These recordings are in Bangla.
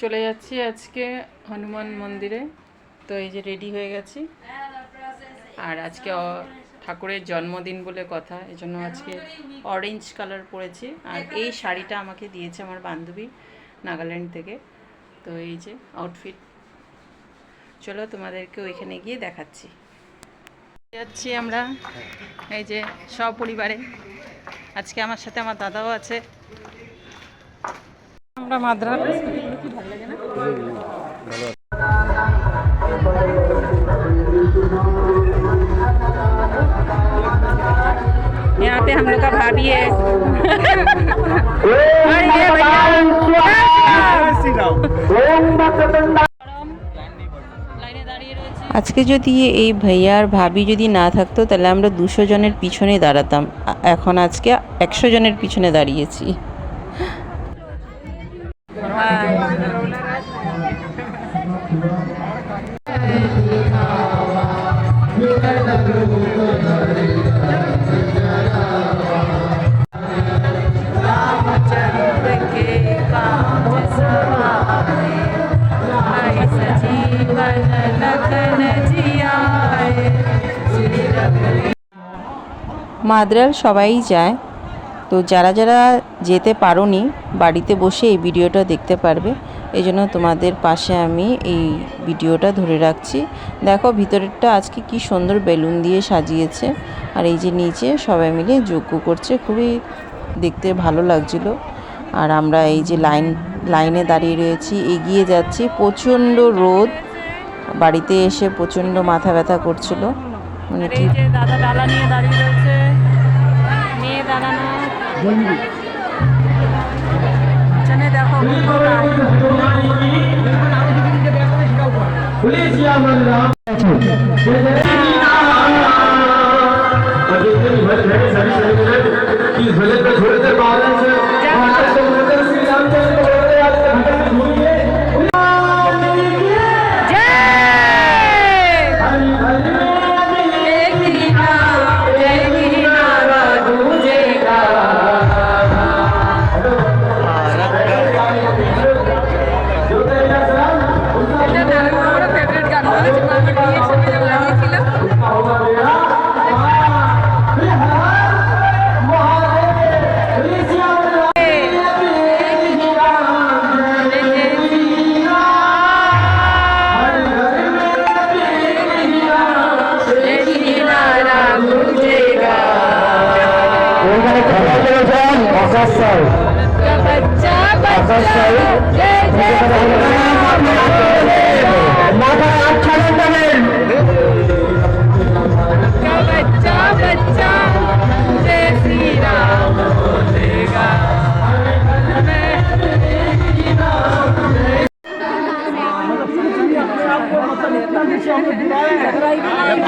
চলে যাচ্ছি আজকে হনুমান মন্দিরে। তো এই যে রেডি হয়ে গেছি, আর আজকে ঠাকুরের জন্মদিন বলে কথা, এই জন্য আজকে অরেঞ্জ কালার পরেছি। আর এই শাড়িটা আমাকে দিয়েছে আমার বান্ধবী নাগাল্যান্ড থেকে। তো এই যে আউটফিট, চলো তোমাদেরকে ওইখানে গিয়ে দেখাচ্ছি। যাচ্ছি আমরা এই যে সপরিবারে, আজকে আমার সাথে আমার দাদাও আছে। আমরা মাদ্রাজ কি ভালো লাগে না। यहाँ पे हम लोग का भाभी है। और ये भैया আজকে যদি এই ভাইয়া আর ভাবি যদি না থাকতো তাহলে আমরা 200 জনের পিছনে দাঁড়াতাম। এখন আজকে 100 জনের পিছনে দাঁড়িয়েছি। মাদ্রাল সবাই যায়, তো যারা যারা যেতে পারোনি বাড়িতে বসে এই ভিডিওটা দেখতে পারবে। এই জন্য তোমাদের পাশে আমি এই ভিডিওটা ধরে রাখছি। দেখো ভিতরেরটা আজকে কি সুন্দর বেলুন দিয়ে সাজিয়েছে, আর এই যে নিচে সবাই মিলে যজ্ঞ করছে, খুবই দেখতে ভালো লাগছিল। আর আমরা এই যে লাইনে দাঁড়িয়ে রয়েছি, এগিয়ে যাচ্ছি। প্রচণ্ড রোদ, বাড়িতে এসে প্রচণ্ড মাথা ব্যথা করছিল। মানে এই যে দাদা ডালা নিয়ে দাঁড়িয়ে রয়েছে, মেয়ে দাঁড়ানো দেখো।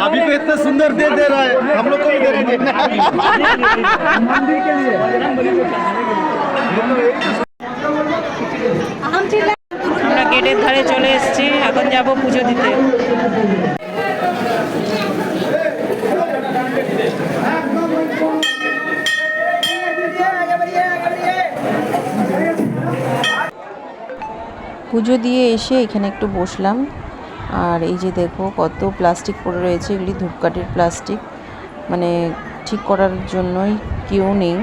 भाभी को इतना सुंदर दे रहा है, हम लोग को भी दे रहे हैं मंदिर के लिए। আমরা গেটের ধারে চলে এসেছি, এখন যাব পুজো দিতে। পুজো দিয়ে এসে এখানে একটু বসলাম। আর এই যে দেখো কত প্লাস্টিক পড়ে রয়েছে, এগুলি ধূপকাঠির প্লাস্টিক, মানে ঠিক করার জন্যই কেউ নেই।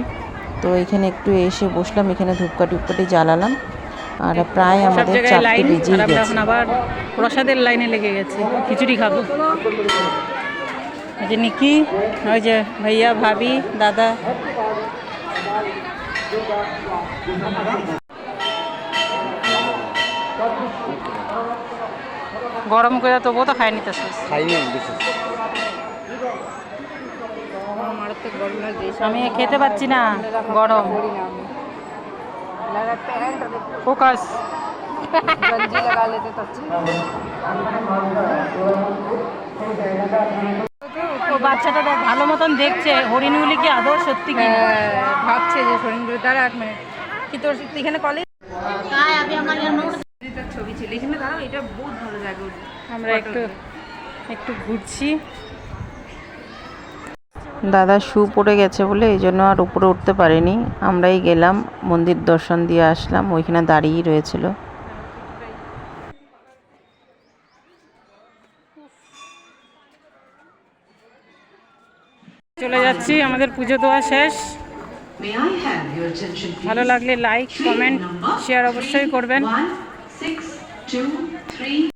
তো এখানে একটু এসে বসলাম, এখানে ধূপকাঠি জ্বালালাম। আর প্রায় আমাদের 4টে বেজেই গেছে। এখন আবার প্রসাদের লাইনে লেগে গেছে, খিচুড়ি খাবো। এই যে নিকি, ওই যে ভাইয়া ভাবি দাদা। গরম করে তবুও তো খাই নিতে আমি খেতে পাচ্ছি না, গরম। ফোকাস বাচ্চাটা ভালো মতন দেখছে হরিণগুলি কি আদৌ সত্যি কি ভাবছে যে হরিণগুলি। তারা 1 মিনিট কি তোর এখানে কলেজ ছবি ছিল এখানে, দাঁড়াও, এটা বহুত ভালো জায়গা। আমরা একটু ঘুরছি। দাদা শু পড়ে গেছে বলে এই জন্য আর উপরে উঠতে পারিনি। আমরাই গেলাম, মন্দির দর্শন দিয়ে আসলাম, ওইখানে দাঁড়িয়েই রয়েছিল। চলে যাচ্ছি, আমাদের পুজো দেওয়া শেষ। May I have your attention, please? ভালো লাগলে লাইক, কমেন্ট, শেয়ার অবশ্যই করবেন। 1, 6, 2, 3